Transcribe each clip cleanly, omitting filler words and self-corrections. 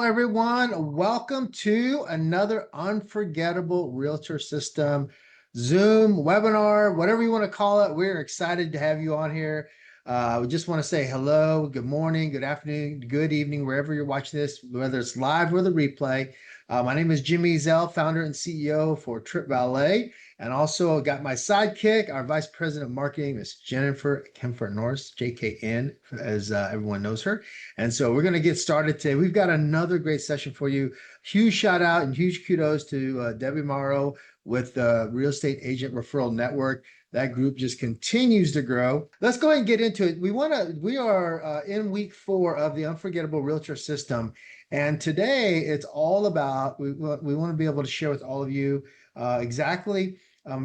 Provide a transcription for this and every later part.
everyone. Welcome to another Unforgettable Realtor System Zoom webinar, whatever you want to call it. We're excited to have you on here. We just want to say hello, good morning, good afternoon, good evening, wherever you're watching this, whether it's live or the replay. My name is Jimmy Ezzell, founder and CEO for TripValet. And also got my sidekick, our Vice President of Marketing, Miss Jennifer Kemfer-Norris, JKN, as everyone knows her. And so we're going to get started today. We've got another great session for you. Huge shout out and huge kudos to Debbie Morrow with the Real Estate Agent Referral Network. That group just continues to grow. Let's go ahead and get into it. We are in week 4 of the Unforgettable Realtor System. And today it's all about, we want to be able to share with all of you exactly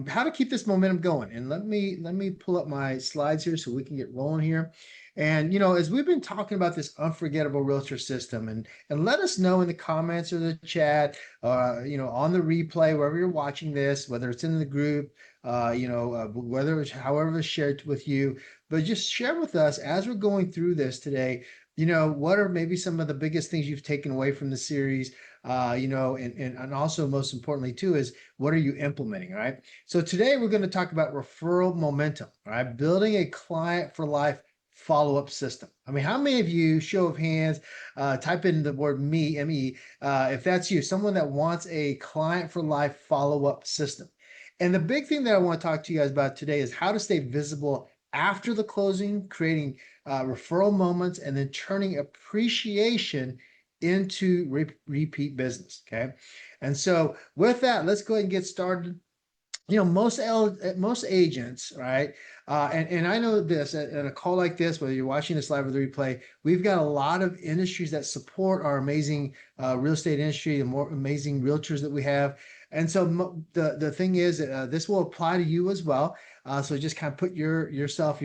how to keep this momentum going. And let me pull up my slides here so we can get rolling here. And, as we've been talking about this Unforgettable Realtor System, and let us know in the comments or the chat, on the replay, wherever you're watching this, whether it's in the group, whether it's however it's shared with you, but just share with us as we're going through this today, what are maybe some of the biggest things you've taken away from the series, and also most importantly too, is what are you implementing, right? So today we're going to talk about referral momentum, right? Building a client for life follow-up system. I mean, how many of you, show of hands, type in the word me, M-E, if that's you, someone that wants a client for life follow-up system. And the big thing that I want to talk to you guys about today is how to stay visible after the closing, creating referral moments, and then turning appreciation into repeat business. Okay. And so with that, let's go ahead and get started. Most agents, right? And I know this at a call like this, whether you're watching this live or the replay, we've got a lot of industries that support our amazing real estate industry, the more amazing realtors that we have. And so the thing is, this will apply to you as well. So just kind of put your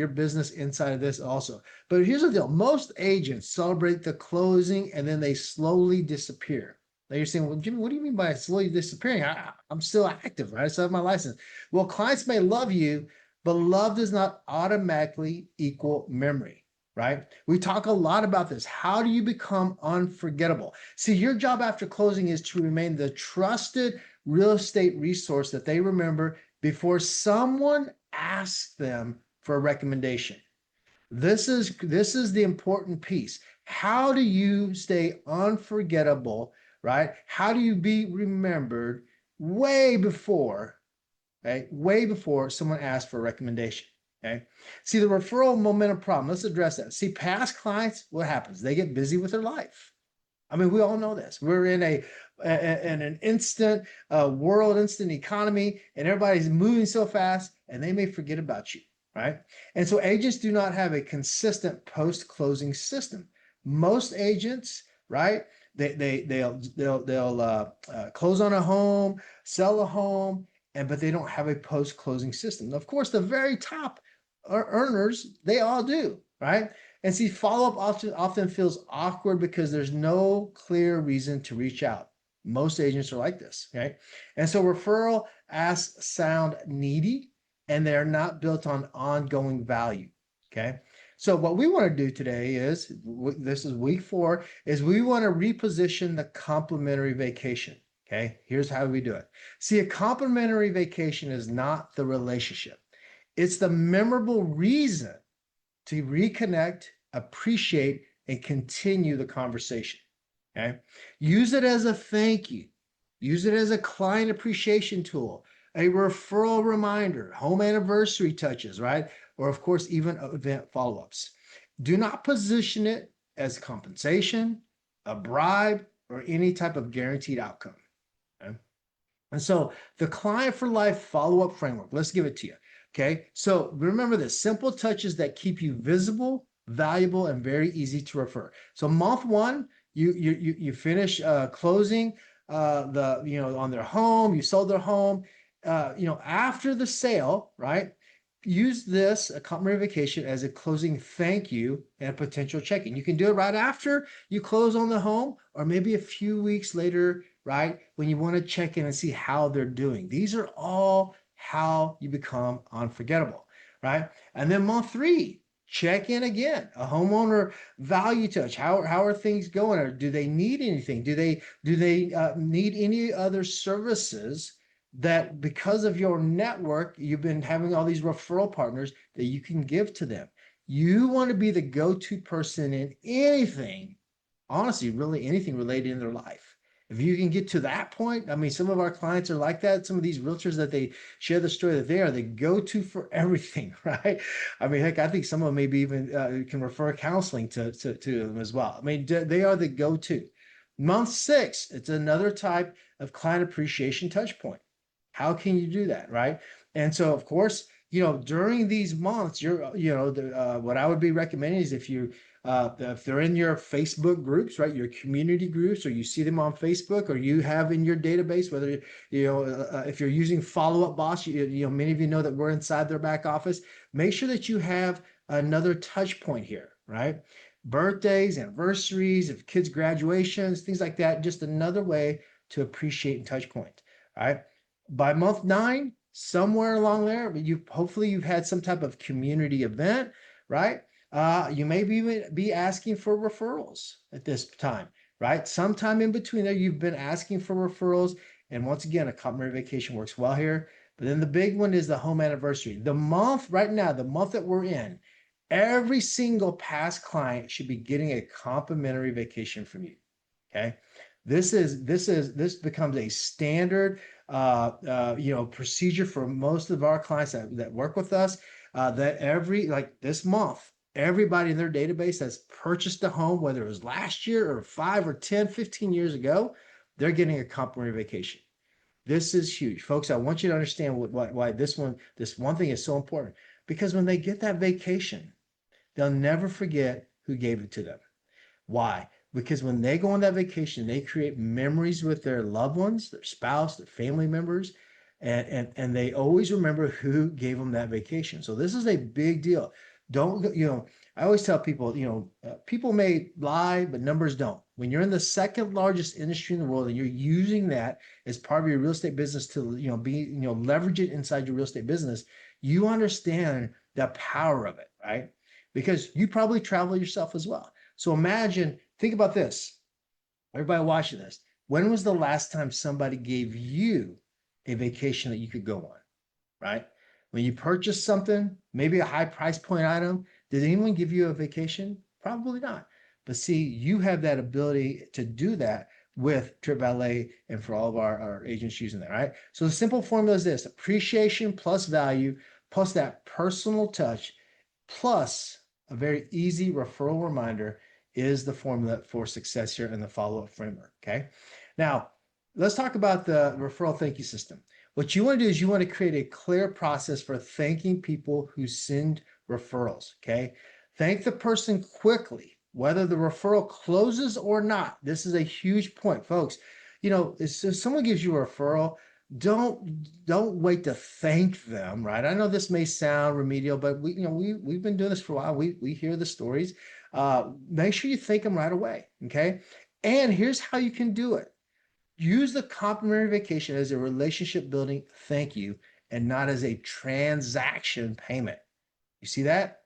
business inside of this also. But here's the deal. Most agents celebrate the closing and then they slowly disappear. Now you're saying, well, Jimmy, what do you mean by slowly disappearing? I'm still active, right? I still have my license. Well, clients may love you, but love does not automatically equal memory, right? We talk a lot about this. How do you become unforgettable? See, your job after closing is to remain the trusted real estate resource that they remember before someone asks them for a recommendation. This is the important piece. How do you stay unforgettable, right? How do you be remembered way before, right? Way before someone asks for a recommendation, okay? See, the referral momentum problem, let's address that. See, past clients, what happens? They get busy with their life. I mean, we all know this. We're in an instant world, instant economy, and everybody's moving so fast, and they may forget about you, right? And so agents do not have a consistent post-closing system. Most agents, right? They'll close on a home, sell a home, but they don't have a post-closing system. Of course, the very top earners, they all do, right? And see, follow-up often feels awkward because there's no clear reason to reach out. Most agents are like this, okay? And so referral asks sound needy, and they're not built on ongoing value, okay? So what we want to do today is, this is week 4, is we want to reposition the complimentary vacation, okay? Here's how we do it. See, a complimentary vacation is not the relationship. It's the memorable reason to reconnect, appreciate, and continue the conversation, okay? Use it as a thank you. Use it as a client appreciation tool, a referral reminder, home anniversary touches, right? Or of course, even event follow-ups. Do not position it as compensation, a bribe, or any type of guaranteed outcome, okay? And so the client for life follow-up framework, let's give it to you. Okay, so remember this: simple touches that keep you visible, valuable, and very easy to refer. So month 1, you finish closing on their home, you sold their home. After the sale, right? Use this a complimentary vacation as a closing thank you and a potential check-in. You can do it right after you close on the home, or maybe a few weeks later, right? When you want to check in and see how they're doing. These are all how you become unforgettable, right? And then month 3, check in again. A homeowner value touch. How are things going? Or do they need anything? Do they need any other services that because of your network, you've been having all these referral partners that you can give to them? You want to be the go-to person in anything, honestly, really anything related in their life. If you can get to that point, I mean, some of our clients are like that. Some of these realtors that they share the story that they are the go-to for everything, right? I mean, heck, I think some of them maybe even can refer counseling to them as well. I mean, they are the go-to. Month 6, it's another type of client appreciation touch point. How can you do that, right? And so, of course, during these months, what I would be recommending is if they're in your Facebook groups, right, your community groups, or you see them on Facebook, or you have in your database, whether if you're using Follow Up Boss, many of you know that we're inside their back office. Make sure that you have another touch point here, right? Birthdays, anniversaries, of kids' graduations, things like that. Just another way to appreciate and touch point, right? By month 9, somewhere along there, hopefully you've had some type of community event, right? You may be asking for referrals at this time, right? Sometime in between there, you've been asking for referrals. And once again, a complimentary vacation works well here. But then the big one is the home anniversary. The month right now, the month that we're in, every single past client should be getting a complimentary vacation from you. Okay. This becomes a standard procedure for most of our clients that work with us, that like this month, everybody in their database that's purchased a home, whether it was last year or 5 or 10, 15 years ago, they're getting a complimentary vacation. This is huge. Folks, I want you to understand why this one thing is so important. Because when they get that vacation, they'll never forget who gave it to them. Why? Because when they go on that vacation, they create memories with their loved ones, their spouse, their family members, and they always remember who gave them that vacation. So this is a big deal. I always tell people, people may lie, but numbers don't. When you're in the second largest industry in the world and you're using that as part of your real estate business to, leverage it inside your real estate business, you understand the power of it, right? Because you probably travel yourself as well. So think about this. Everybody watching this. When was the last time somebody gave you a vacation that you could go on, right? When you purchased something, maybe a high price point item, did anyone give you a vacation? Probably not. But see, you have that ability to do that with TripValet and for all of our agents using that, right? So the simple formula is this: appreciation plus value plus that personal touch plus a very easy referral reminder is the formula for success here in the follow-up framework, okay? Now, let's talk about the referral thank you system. What you want to do is you want to create a clear process for thanking people who send referrals, okay? Thank the person quickly, whether the referral closes or not. This is a huge point, folks. If someone gives you a referral, don't wait to thank them, right? I know this may sound remedial, but we've been doing this for a while. We hear the stories. Make sure you thank them right away, okay? And here's how you can do it. Use the complimentary vacation as a relationship building thank you and not as a transaction payment. You see that?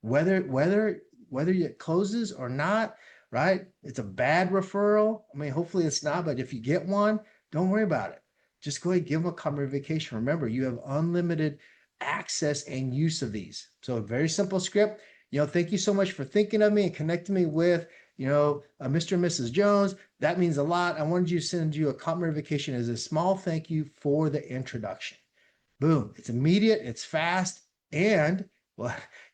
Whether it closes or not, right? It's a bad referral. I mean, hopefully it's not, but if you get one, don't worry about it. Just go ahead and give them a complimentary vacation. Remember, you have unlimited access and use of these. So a very simple script. Thank you so much for thinking of me and connecting me with, Mr. and Mrs. Jones. That means a lot. I wanted you to send you a complimentary vacation as a small thank you for the introduction. Boom. It's immediate, it's fast, and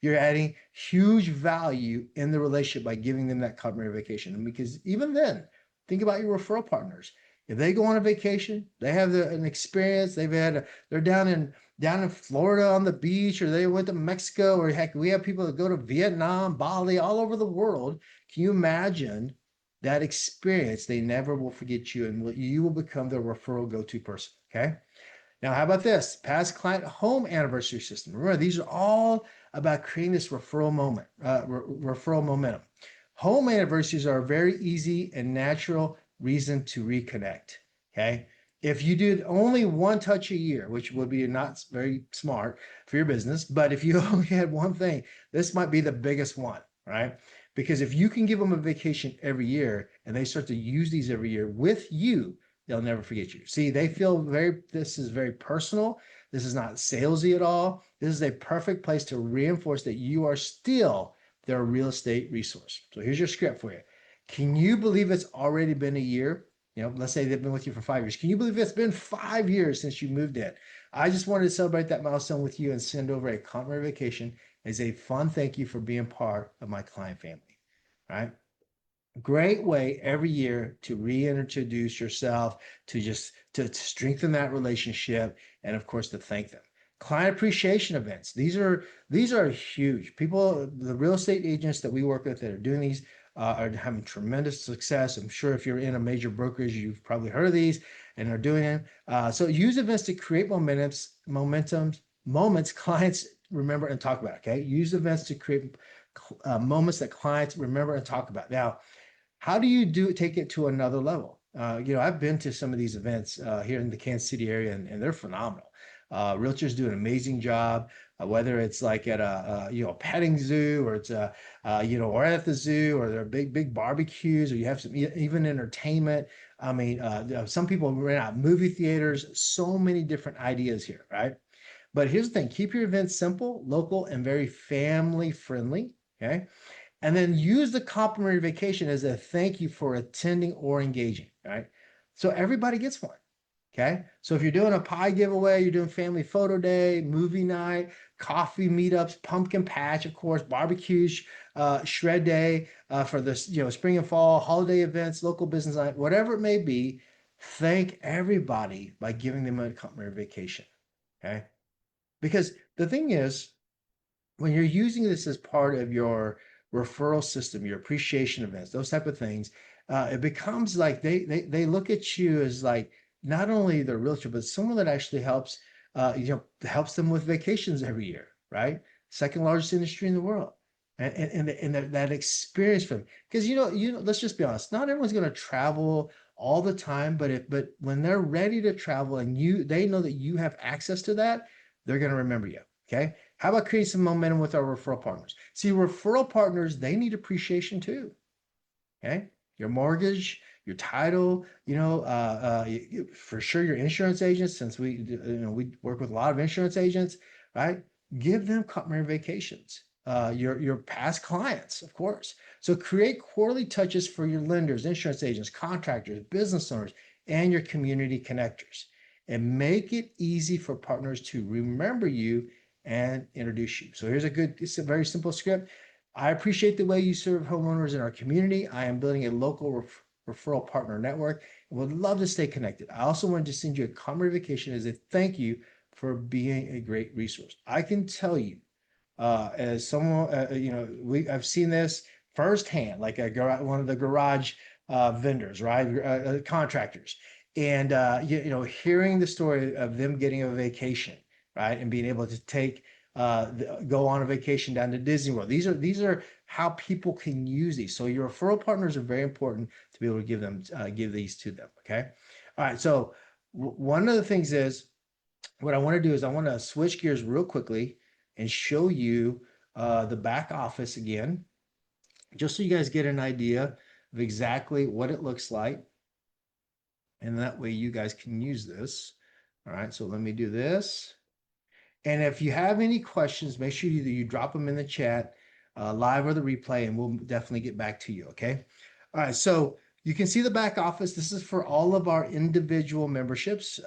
you're adding huge value in the relationship by giving them that complimentary vacation. And because even then, think about your referral partners. If they go on a vacation, they have an experience. They're down in Florida on the beach, or they went to Mexico, or heck, we have people that go to Vietnam, Bali, all over the world. Can you imagine that experience? They never will forget you, and you will become their referral go-to person. Okay. Now, how about this? Past client home anniversary system. Remember, these are all about creating this referral momentum. Home anniversaries are a very easy and natural reason to reconnect. Okay. If you did only one touch a year, which would be not very smart for your business, but if you only had one thing, this might be the biggest one, right? Because if you can give them a vacation every year and they start to use these every year with you, they'll never forget you. See, they feel this is very personal. This is not salesy at all. This is a perfect place to reinforce that you are still their real estate resource. So here's your script for you. Can you believe it's already been a year? Let's say they've been with you for 5 years. Can you believe it's been 5 years since you moved in? I just wanted to celebrate that milestone with you and send over a complimentary vacation as a fun thank you for being part of my client family. All right. Great way every year to reintroduce yourself, to strengthen that relationship, and of course to thank them. Client appreciation events. These are huge. People, the real estate agents that we work with that are doing these are having tremendous success. I'm sure if you're in a major brokerage, you've probably heard of these and are doing them. So use events to create moments clients remember and talk about. Okay, use events to create moments that clients remember and talk about. Now, how do you take it to another level? I've been to some of these events here in the Kansas City area, and they're phenomenal. Realtors do an amazing job, whether it's like at a petting zoo, or it's or at the zoo, or there are big barbecues, or you have some even entertainment. I mean, some people rent out movie theaters. So many different ideas here, right? But here's the thing: keep your events simple, local, and very family friendly. Okay. And then use the complimentary vacation as a thank you for attending or engaging, right? So everybody gets one. Okay. So if you're doing a pie giveaway, you're doing family photo day, movie night, coffee meetups, pumpkin patch, of course, barbecues, shred day for this, spring and fall, holiday events, local business night, whatever it may be, thank everybody by giving them a complimentary vacation. Okay. Because the thing is, when you're using this as part of your referral system, your appreciation events, those type of things, it becomes like they look at you as like not only the realtor, but someone that actually helps them with vacations every year, right? Second largest industry in the world. And that experience for them. Because let's just be honest, not everyone's going to travel all the time, but when they're ready to travel and they know that you have access to that, they're going to remember you. Okay. How about creating some momentum with our referral partners? See, referral partners, they need appreciation too. Okay. Your mortgage, your title, for sure your insurance agents, since we work with a lot of insurance agents, right? Give them complimentary vacations. Your past clients, of course. So create quarterly touches for your lenders, insurance agents, contractors, business owners, and your community connectors. And make it easy for partners to remember you and introduce you. So it's a very simple script. I appreciate the way you serve homeowners in our community. I am building a local referral partner network and would love to stay connected. I also wanted to send you a complimentary vacation as a thank you for being a great resource. I can tell you, as someone, I've seen this firsthand, like one of the garage vendors, right, contractors, and hearing the story of them getting a vacation, right, and being able to go on a vacation down to Disney World. These are how people can use these. So your referral partners are very important to be able to give these to them. Okay. All right. So one of the things is what I want to do is I want to switch gears real quickly and show you the back office again, just so you guys get an idea of exactly what it looks like. And that way you guys can use this. All right. So let me do this. And if you have any questions, make sure you drop them in the chat, live or the replay, and we'll definitely get back to you. Okay. All right. So you can see the back office. This is for all of our individual memberships.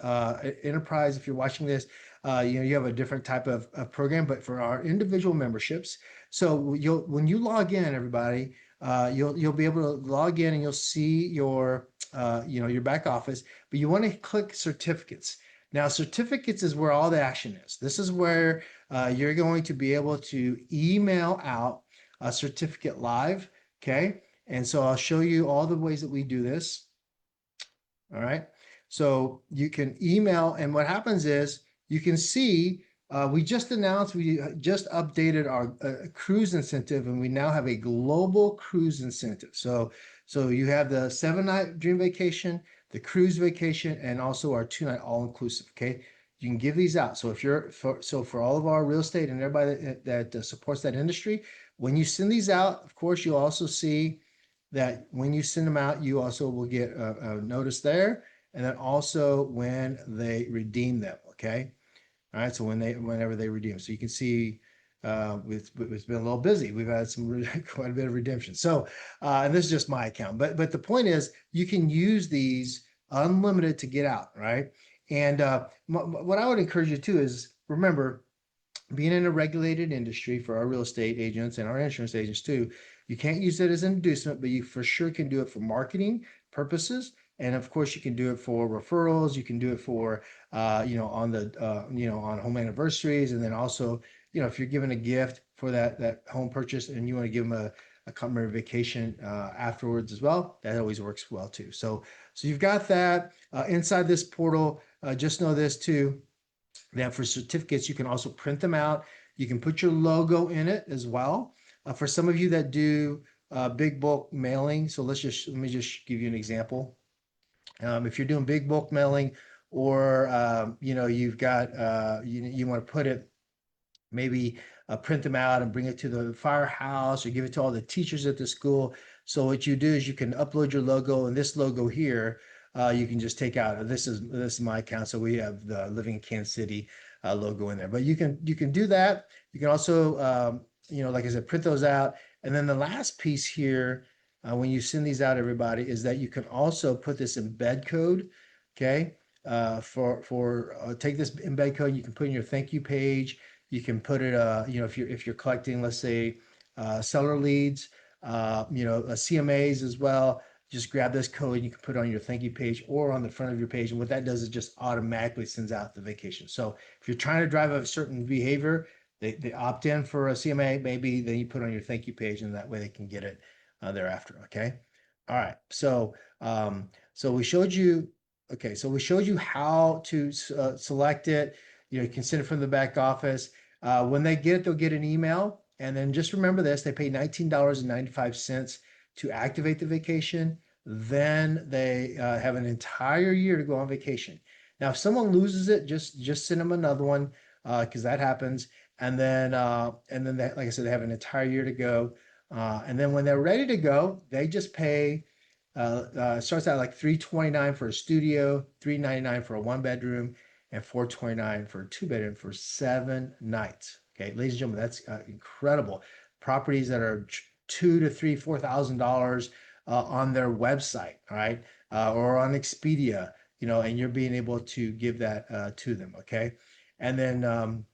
Enterprise, if you're watching this, you have a different type of program, but for our individual memberships. So when you log in, everybody, you'll be able to log in and you'll see your back office, but you want to click certificates. Now, certificates is where all the action is. This is where you're going to be able to email out a certificate live, okay? And so I'll show you all the ways that we do this, all right? So you can email, and what happens is you can see we just updated our cruise incentive, and we now have a global cruise incentive. So you have the 7-night dream vacation, the cruise vacation, and also our 2-night all-inclusive. Okay, you can give these out. So if you're for all of our real estate and everybody that supports that industry, when you send these out, of course, you'll also see that when you send them out, you also will get a notice there, and then also when they redeem them. Okay. All right. So whenever they redeem, so you can see it's been a little busy. We've had quite a bit of redemption. So, and this is just my account, but the point is you can use these unlimited to get out, right? And what I would encourage you to is remember, being in a regulated industry for our real estate agents and our insurance agents too, you can't use it as an inducement, but you for sure can do it for marketing purposes. And of course, you can do it for referrals. You can do it for, on the, on home anniversaries. And then also, if you're giving a gift for that home purchase and you want to give them a complimentary vacation afterwards as well, that always works well too. So you've got that inside this portal. Just know this too, that for certificates, you can also print them out. You can put your logo in it as well. For some of you that do big bulk mailing, so let me just give you an example. If you're doing big bulk mailing, or you've got you want to put it, maybe print them out and bring it to the firehouse or give it to all the teachers at the school. So what you do is you can upload your logo, and this logo here, you can just take out. This is my account, so we have the Living in Kansas City logo in there. But you can do that. You can also like I said, print those out. And then the last piece here, when you send these out, everybody, is that you can also put this embed code. Okay, take this embed code. You can put in your thank you page. You can put it, if you're collecting, let's say, seller leads, CMAs as well. Just grab this code. You can put it on your thank you page or on the front of your page. And what that does is just automatically sends out the vacation. So if you're trying to drive a certain behavior, they opt in for a CMA, maybe then you put on your thank you page, and that way they can get it thereafter. Okay. All right. So we showed you. Okay. So we showed you how to select it. You can send it from the back office. When they get it, they'll get an email. And then just remember this, they pay $19.95 to activate the vacation. Then they have an entire year to go on vacation. Now, if someone loses it, just send them another one, because that happens. And then they, like I said, they have an entire year to go. And then when they're ready to go, they just pay. Starts out like $329 for a studio, $399 for a 1-bedroom, and $429 for a 2-bedroom for 7 nights. Okay, ladies and gentlemen, that's incredible. Properties that are $2,000 to $3,000, $4,000 on their website, all right, or on Expedia, and you're being able to give that to them. Okay, and then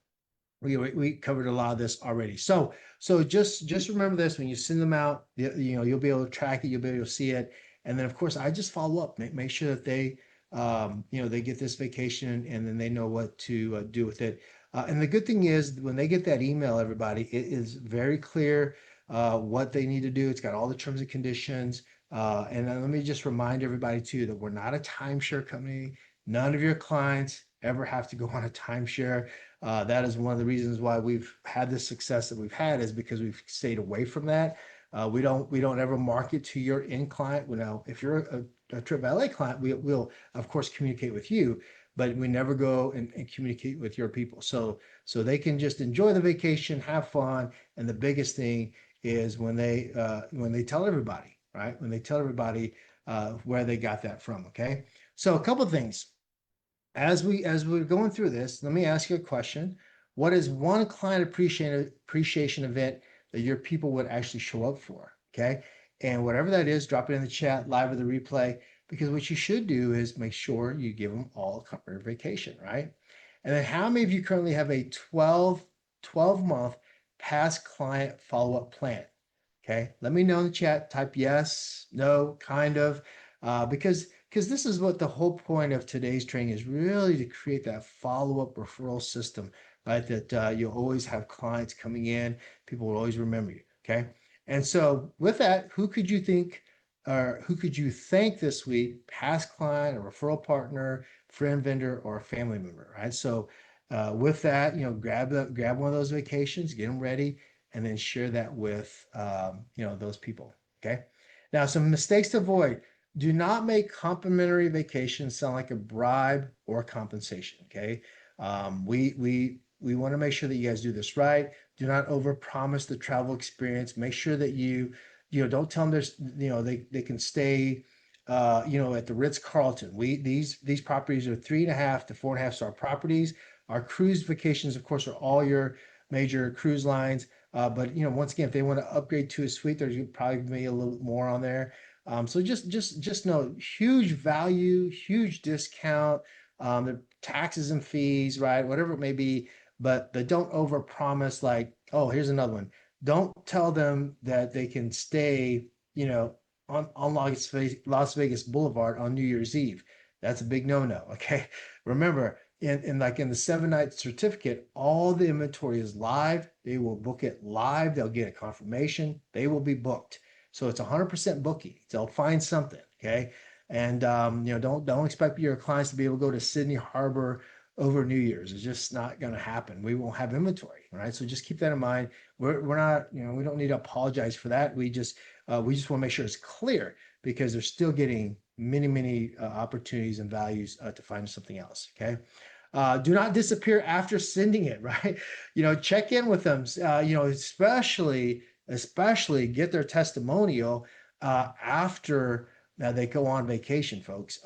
we covered a lot of this already. So just remember this: when you send them out, you'll be able to track it, you'll be able to see it, and then of course I just follow up, make sure that they they get this vacation, and then they know what to do with it. And the good thing is, when they get that email, everybody, it is very clear what they need to do. It's got all the terms and conditions. And then let me just remind everybody too that we're not a timeshare company. None of your clients ever have to go on a timeshare. That is one of the reasons why we've had the success that we've had, is because we've stayed away from that. We don't ever market to your end client. Now, if you're a TripValet client, we'll of course communicate with you, but we never go and communicate with your people. So they can just enjoy the vacation, have fun, and the biggest thing is when they tell everybody, right? When they tell everybody where they got that from. Okay, so a couple of things. As we're going through this, let me ask you a question. What is one client appreciation event that your people would actually show up for? Okay. And whatever that is, drop it in the chat, live or the replay, because what you should do is make sure you give them all a complimentary vacation, right? And then how many of you currently have a 12-month past client follow-up plan? Okay. Let me know in the chat, type yes, no, kind of, because this is what the whole point of today's training is, really to create that follow-up referral system, right? That you'll always have clients coming in, people will always remember you. Okay. And so with that, who could you thank this week? Past client, a referral partner, friend, vendor, or a family member, right? So with that, grab one of those vacations, get them ready, and then share that with those people. Okay. Now, some mistakes to avoid. Do not make complimentary vacations sound like a bribe or compensation. Okay. We want to make sure that you guys do this right. Do not overpromise the travel experience. Make sure that don't tell them there's, they can stay, at the Ritz-Carlton. These properties are 3.5 to 4.5 star properties. Our cruise vacations, of course, are all your major cruise lines. But once again, if they want to upgrade to a suite, there's probably maybe a little more on there. So just know huge value, huge discount, the taxes and fees, right? Whatever it may be, but don't overpromise like, oh, here's another one. Don't tell them that they can stay, on Las Vegas Boulevard on New Year's Eve. That's a big no-no. Okay. Remember, in the 7 night certificate, all the inventory is live. They will book it live. They'll get a confirmation. They will be booked. So it's 100% booking. They'll find something, okay? And don't expect your clients to be able to go to Sydney Harbor over New Year's. It's just not going to happen. We won't have inventory, right? So just keep that in mind. We're not, we don't need to apologize for that. We just want to make sure it's clear because they're still getting many opportunities and values to find something else. Okay. Do not disappear after sending it, right? Check in with them, especially get their testimonial after they go on vacation, folks.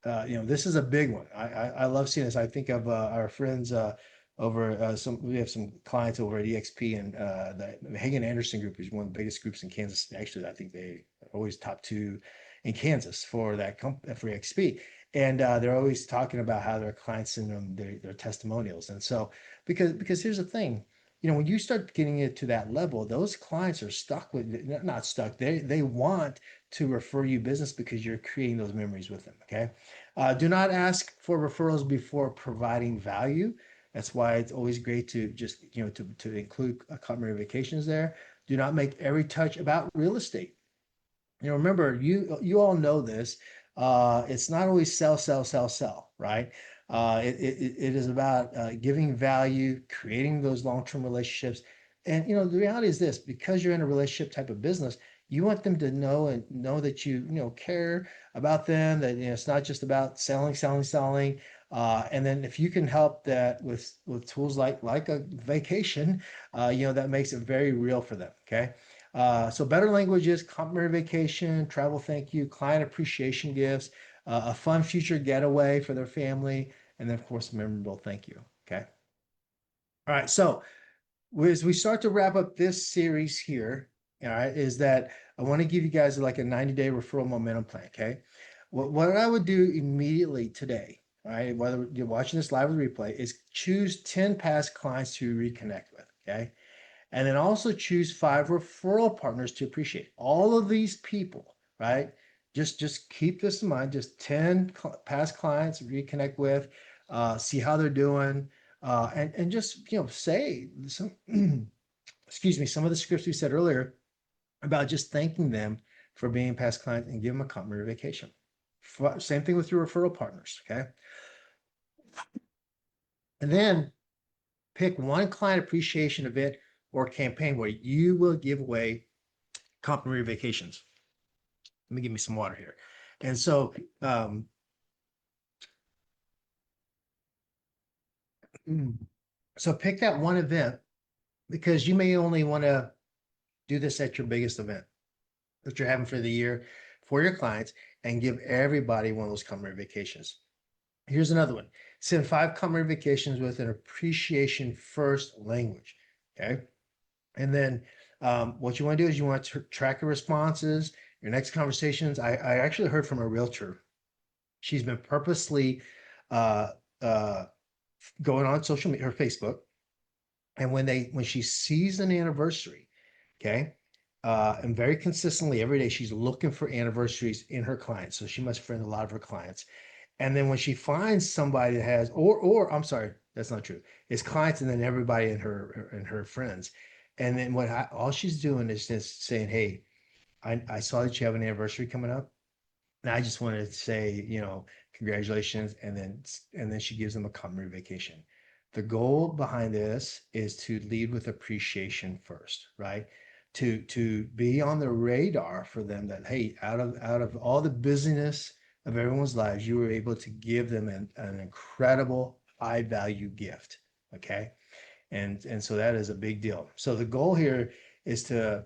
This is a big one. I love seeing this. I think of our friends over we have some clients over at EXP and the Hagen Anderson group is one of the biggest groups in Kansas. Actually, I think they are always top two in Kansas for for EXP. And they're always talking about how their clients send them their testimonials. And so because here's the thing, when you start getting it to that level, those clients are stuck with, not stuck. They want to refer you business because you're creating those memories with them. Okay. Do not ask for referrals before providing value. That's why it's always great to just, to include culinary vacations there. Do not make every touch about real estate. Remember, you all know this. It's not always sell, sell, sell, sell, right? It is about giving value, creating those long-term relationships. And the reality is this: because you're in a relationship type of business, you want them to know that care about them. That it's not just about selling, selling, selling. And then if you can help that with tools like a vacation, that makes it very real for them. Okay. So better languages, complimentary vacation, travel thank you, client appreciation gifts, a fun future getaway for their family, and then of course, a memorable thank you. Okay. All right. So as we start to wrap up this series here, all right, is that I want to give you guys like a 90-day referral momentum plan. Okay. What I would do immediately today, all right, whether you're watching this live or replay, is choose 10 past clients to reconnect with. Okay. And then also choose 5 referral partners to appreciate. All of these people, right? Just keep this in mind. Just 10 past clients reconnect with, see how they're doing, and just say some excuse me, some of the scripts we said earlier about just thanking them for being past clients and give them a complimentary vacation. Same thing with your referral partners, okay? And then pick one client appreciation event or campaign where you will give away complimentary vacations. Let me give me some water here. And so, so pick that one event because you may only want to do this at your biggest event that you're having for the year for your clients and give everybody one of those complimentary vacations. Here's another one. Send 5 complimentary vacations with an appreciation first language. Okay. And then what you want to do is you want to track your responses, your next conversations. I actually heard from a realtor. She's been purposely uh, uh, going on social media, her Facebook, and when she sees an anniversary, okay, and very consistently every day she's looking for anniversaries in her clients. So she must friend a lot of her clients. And then when she finds somebody that has, or I'm sorry, that's not true. It's clients and then everybody in her friends. And then all she's doing is just saying, "Hey, I saw that you have an anniversary coming up, and I just wanted to say, congratulations." And then she gives them a complimentary vacation. The goal behind this is to lead with appreciation first, right? to be on the radar for them that, hey, out of all the busyness of everyone's lives, you were able to give them an incredible high value gift. Okay. And so that is a big deal. So the goal here is to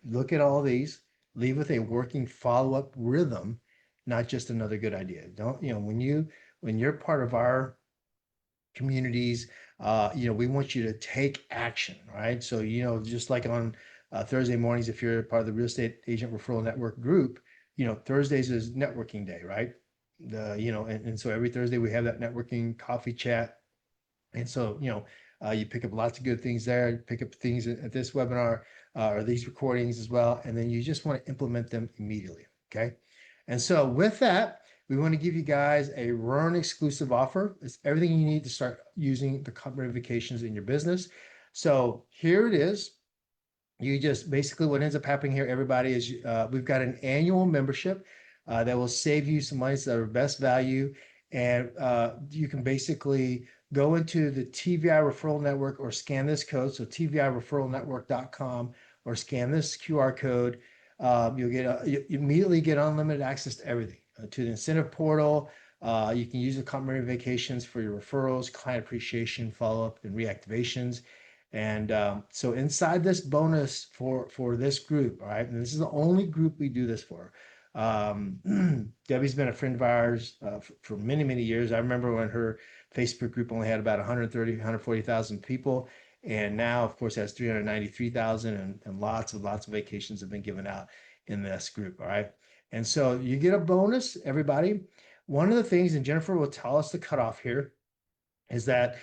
look at all these, leave with a working follow-up rhythm, not just another good idea. Don't, when you're part of our communities, we want you to take action, right? So, just like on Thursday mornings, if you're part of the Real Estate Agent Referral Network group, Thursdays is networking day, right? And so every Thursday we have that networking coffee chat. And so, you pick up lots of good things there, pick up things at this webinar or these recordings as well. And then you just want to implement them immediately. Okay. And so with that, we want to give you guys a Run exclusive offer. It's everything you need to start using the comp notifications in your business. So here it is. You just basically what ends up happening here, everybody, is we've got an annual membership that will save you some money. It's our best value. And you can basically go into the TVI Referral Network or scan this code. So tvireferralnetwork.com or scan this QR code. You immediately get unlimited access to everything, to the incentive portal. You can use the complimentary vacations for your referrals, client appreciation, follow-up, and reactivations. And so inside this bonus for this group, all right, and this is the only group we do this for. Debbie's been a friend of ours for many, many years. I remember when her Facebook group only had about 130, 140,000 people. And now, of course, has 393,000 and lots of vacations have been given out in this group. All right. And so you get a bonus, everybody. One of the things, and Jennifer will tell us the cutoff here, is that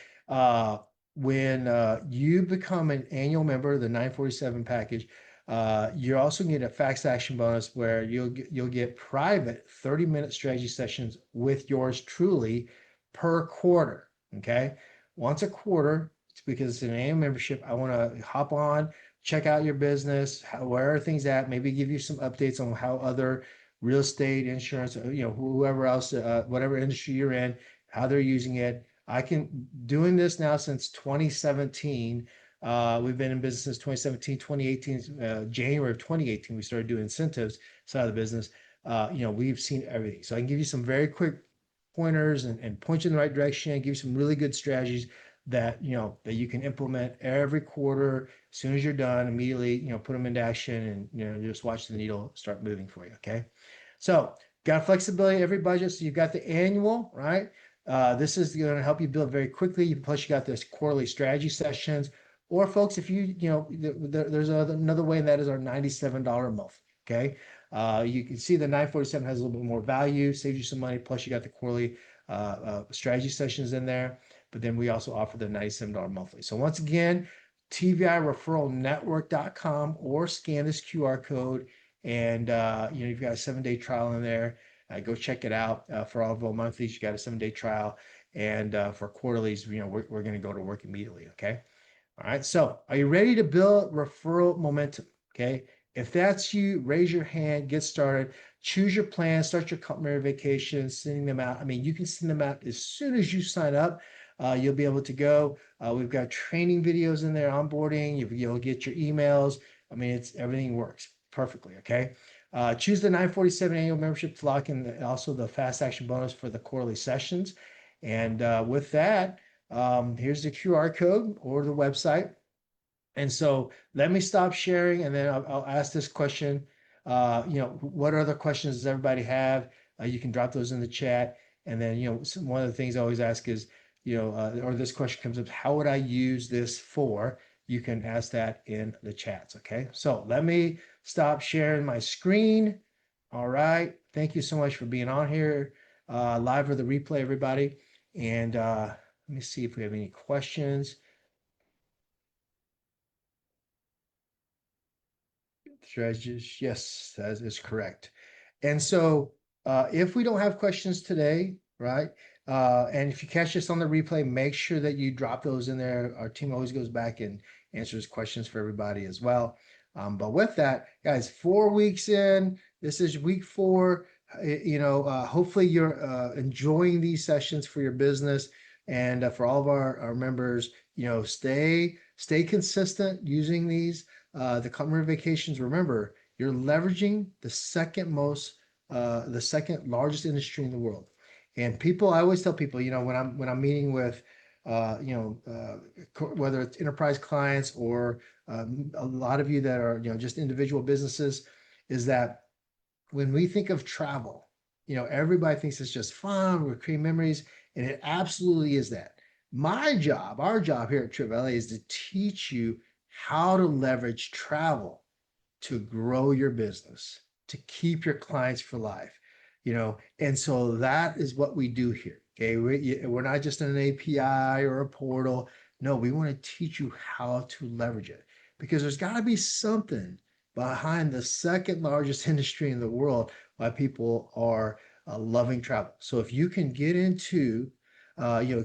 when you become an annual member of the 947 package, you're also going to get a fast action bonus where you'll get private 30-minute strategy sessions with yours truly per quarter. Okay, once a quarter, it's because it's an annual membership. I want to hop on, check out your business, where are things at, maybe give you some updates on how other real estate, insurance, whoever else, whatever industry you're in, how they're using it. I can doing this now since 2017. We've been in business since 2017, 2018, January of 2018, we started doing incentives side of the business. We've seen everything. So I can give you some very quick pointers and point you in the right direction, and give you some really good strategies that you can implement every quarter. As soon as you're done, immediately, put them into action, and just watch the needle start moving for you. Okay. So got flexibility every budget. So you've got the annual, right? This is going to help you build very quickly. Plus, you got this quarterly strategy sessions. Or, folks, if there's another way, and that is our $97 a month. Okay. You can see the 947 has a little bit more value, saves you some money. Plus, you got the quarterly strategy sessions in there. But then we also offer the $97 monthly. So once again, tvireferralnetwork.com or scan this QR code, and you've got a 7-day trial in there. Go check it out. For all of our monthlies, you got a 7-day trial, and for quarterlies, we're going to go to work immediately. Okay. All right. So are you ready to build referral momentum? Okay. If that's you, raise your hand, get started, choose your plan, start your complimentary vacations, sending them out. I mean, you can send them out as soon as you sign up. You'll be able to go. We've got training videos in there, onboarding. You'll get your emails. I mean, everything works perfectly. Okay. Choose the 947 annual membership to lock in also the fast action bonus for the quarterly sessions. And with that, here's the QR code or the website. And so let me stop sharing, and then I'll ask this question. What other questions does everybody have? You can drop those in the chat. And then, one of the things I always ask is, or this question comes up, how would I use this for? You can ask that in the chats. Okay. So let me stop sharing my screen. All right. Thank you so much for being on here, live or the replay, everybody. And let me see if we have any questions. Strategist, yes, that is correct. And so if we don't have questions today, right? And if you catch this on the replay, make sure that you drop those in there. Our team always goes back and answers questions for everybody as well. But with that, guys, 4 weeks in, this is week 4. Hopefully you're enjoying these sessions for your business. And for all of our members, stay consistent using these. The Summer vacations, remember, you're leveraging the second largest industry in the world. And people, I always tell people, when I'm meeting with, whether it's enterprise clients or a lot of you that are, just individual businesses, is that when we think of travel, everybody thinks it's just fun, we're creating memories, and it absolutely is that. Our job here at TripValet is to teach you how to leverage travel to grow your business, to keep your clients for life, and so that is what we do here. Okay. We're not just an API or a portal. No, we want to teach you how to leverage it, because there's got to be something behind the second largest industry in the world why people are loving travel. So if you can get into,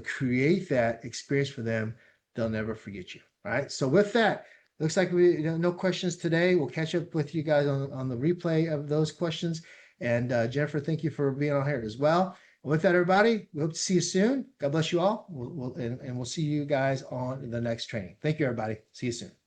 create that experience for them, they'll never forget you. All right. So with that, looks like no questions today. We'll catch up with you guys on the replay of those questions. And Jennifer, thank you for being on here as well. And with that, everybody, we hope to see you soon. God bless you all. And we'll see you guys on the next training. Thank you, everybody. See you soon.